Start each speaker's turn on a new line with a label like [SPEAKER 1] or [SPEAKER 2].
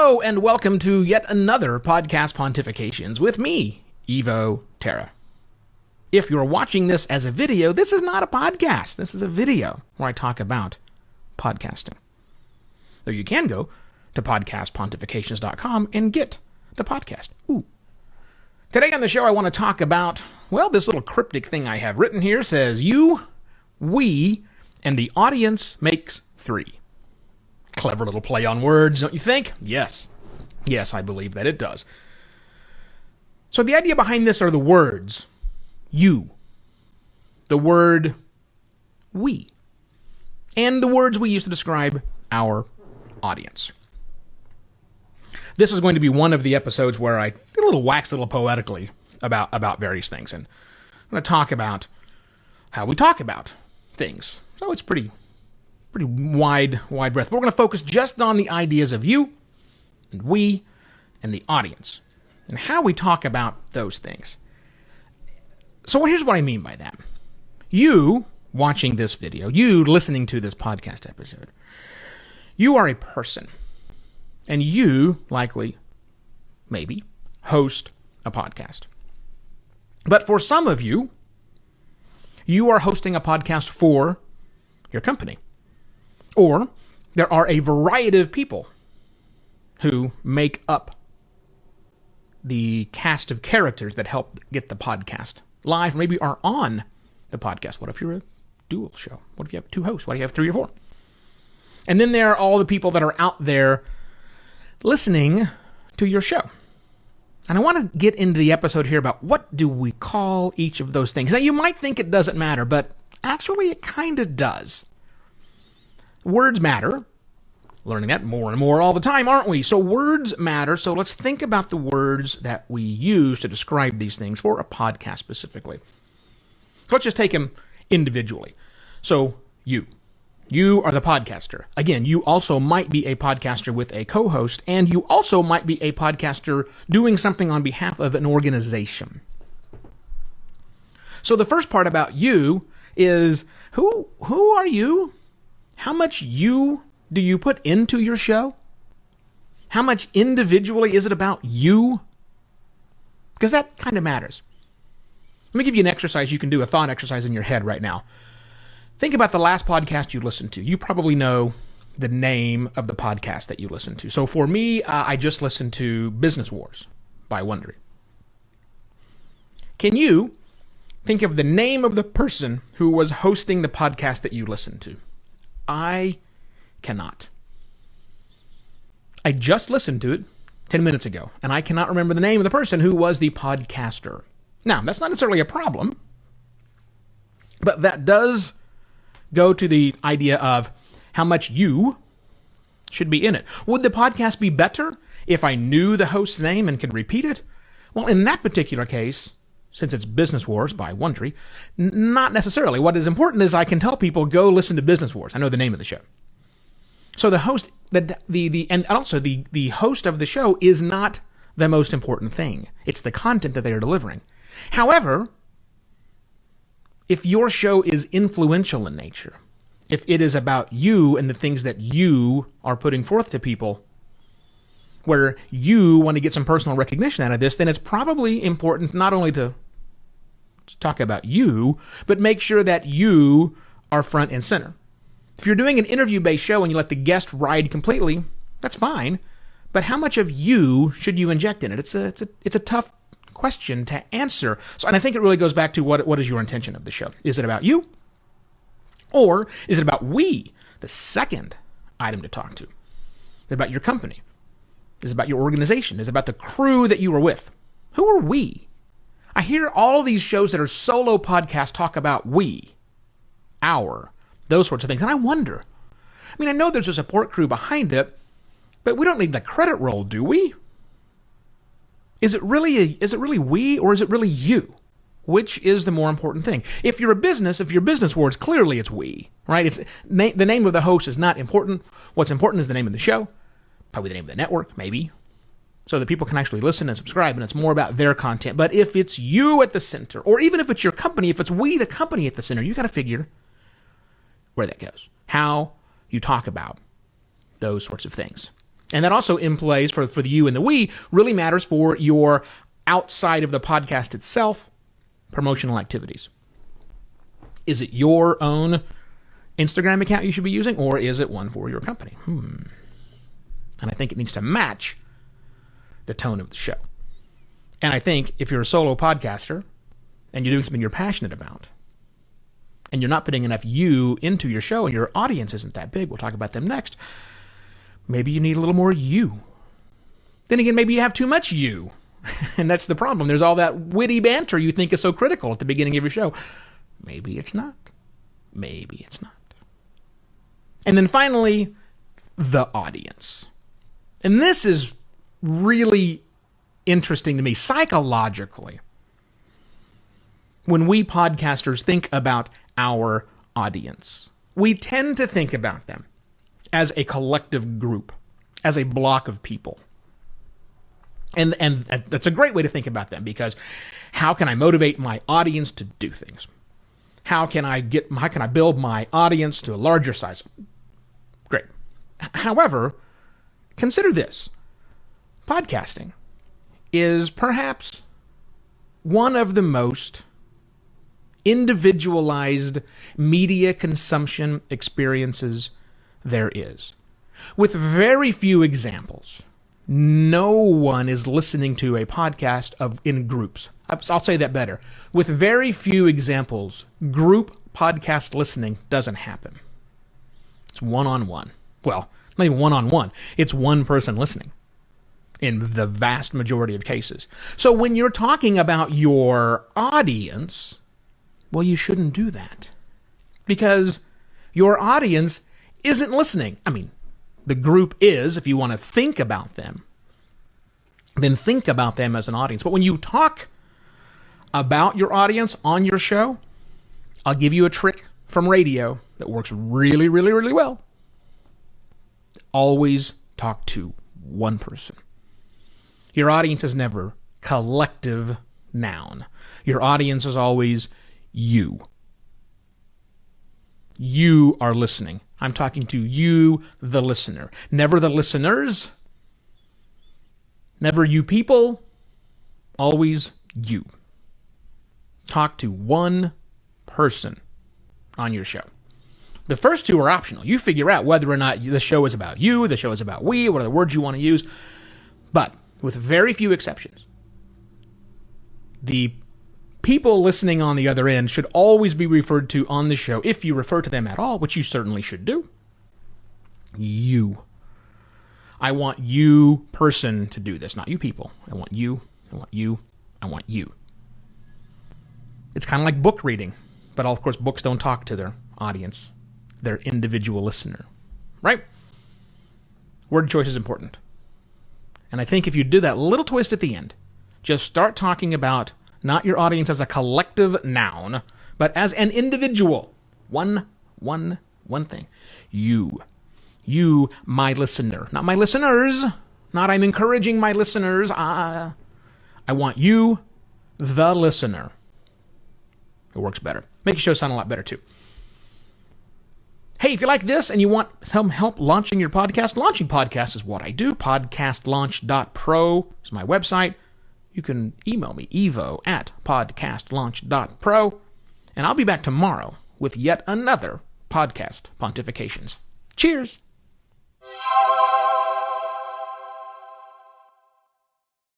[SPEAKER 1] Hello, and welcome to yet another Podcast Pontifications with me, Evo Terra. If you're watching this as a video, this is not a podcast. This is a video where I talk about podcasting. Though you can go to podcastpontifications.com and get the podcast. Ooh. Today on the show, I want to talk about, well, this little cryptic thing I have written here says, you, we, and the audience makes three. Clever little play on words, don't you think? Yes. Yes, I believe that it does. So the idea behind this are the words, you, the word we, and the words we use to describe our audience. This is going to be one of the episodes where I wax a little poetically about various things, and I'm going to talk about how we talk about things. So it's pretty wide breadth. But we're going to focus just on the ideas of you and we and the audience and how we talk about those things. So here's what I mean by that. You watching this video, you listening to this podcast episode, you are a person, and you likely, maybe, host a podcast. But for some of you, you are hosting a podcast for your company. Or there are a variety of people who make up the cast of characters that help get the podcast live, maybe are on the podcast. What if you're a dual show? What if you have two hosts? What if you have three or four? And then there are all the people that are out there listening to your show. And I want to get into the episode here about what do we call each of those things. Now, you might think it doesn't matter, but actually it kind of does. Words matter. Learning that more and more all the time, aren't we? So words matter. So let's think about the words that we use to describe these things for a podcast specifically. So let's just take them individually. So you are the podcaster. Again, you also might be a podcaster with a co-host, and you also might be a podcaster doing something on behalf of an organization. So the first part about you is who are you? How much you do you put into your show? How much individually is it about you? Because that kind of matters. Let me give you an exercise you can do, a thought exercise in your head right now. Think about the last podcast you listened to. You probably know the name of the podcast that you listened to. So for me, I just listened to Business Wars by Wondery. Can you think of the name of the person who was hosting the podcast that you listened to? I cannot. I just listened to it 10 minutes ago, and I cannot remember the name of the person who was the podcaster. Now, that's not necessarily a problem, but that does go to the idea of how much you should be in it. Would the podcast be better if I knew the host's name and could repeat it? Well, in that particular case, since it's Business Wars by Wondery, not necessarily. What is important is I can tell people, go listen to Business Wars. I know the name of the show. So the host, and also the host of the show is not the most important thing. It's the content that they are delivering. However, if your show is influential in nature, if it is about you and the things that you are putting forth to people, where you want to get some personal recognition out of this, then it's probably important not only to talk about you, but make sure that you are front and center. If you're doing an interview-based show and you let the guest ride completely, that's fine. But how much of you should you inject in it? It's a tough question to answer. So, and I think it really goes back to what is your intention of the show? Is it about you? Or is it about we, the second item to talk to? Is it about your company? Is it about your organization? Is it about the crew that you are with? Who are we? I hear all of these shows that are solo podcasts talk about we, our, those sorts of things. And I wonder, I know there's a support crew behind it, but we don't need the credit roll, do we? Is it really we, or is it really you? Which is the more important thing? If you're Business Wars, clearly it's we, right? The name of the host is not important. What's important is the name of the show, probably the name of the network, maybe, so that people can actually listen and subscribe, and it's more about their content. But if it's you at the center, or even if it's your company, if it's we, the company, at the center, you got to figure where that goes, how you talk about those sorts of things. And that also implies for the you and the we really matters for your outside of the podcast itself promotional activities. Is it your own Instagram account you should be using, or is it one for your company? And I think it needs to match the tone of the show. And I think if you're a solo podcaster and you're doing something you're passionate about, and you're not putting enough you into your show, and your audience isn't that big, we'll talk about them next, maybe you need a little more you. Then again, maybe you have too much you. And that's the problem. There's all that witty banter you think is so critical at the beginning of your show. Maybe it's not. Maybe it's not. And then finally, the audience. And this is really interesting to me psychologically. When we podcasters think about our audience, we tend to think about them as a collective group, as a block of people. And that's a great way to think about them, because how can I motivate my audience to do things? How can I build my audience to a larger size? Great. However, consider this. Podcasting is perhaps one of the most individualized media consumption experiences there is. With very few examples, no one is listening to a podcast in groups. I'll say that better. With very few examples, group podcast listening doesn't happen. It's one-on-one. Well, not even one-on-one. It's one person listening in the vast majority of cases. So when you're talking about your audience, well, you shouldn't do that, because your audience isn't listening. I mean, the group is, if you want to think about them, then think about them as an audience. But when you talk about your audience on your show, I'll give you a trick from radio that works really, really, really well. Always talk to one person. Your audience is never collective noun. Your audience is always you. You are listening. I'm talking to you, the listener. Never the listeners. Never you people. Always you. Talk to one person on your show. The first two are optional. You figure out whether or not the show is about you, the show is about we, what are the words you want to use. But with very few exceptions, the people listening on the other end should always be referred to on the show, if you refer to them at all, which you certainly should do. You. I want you person to do this, not you people. I want you, I want you, I want you. It's kind of like book reading, but of course books don't talk to their audience, their individual listener, right? Word choice is important. And I think if you do that little twist at the end, just start talking about not your audience as a collective noun, but as an individual. One thing. You. You, my listener. Not my listeners. Not I'm encouraging my listeners. I want you, the listener. It works better. Makes your show sound a lot better, too. Hey, if you like this and you want some help launching your podcast, launching podcasts is what I do. Podcastlaunch.pro is my website. You can email me, evo@podcastlaunch.pro, and I'll be back tomorrow with yet another podcast pontifications. Cheers!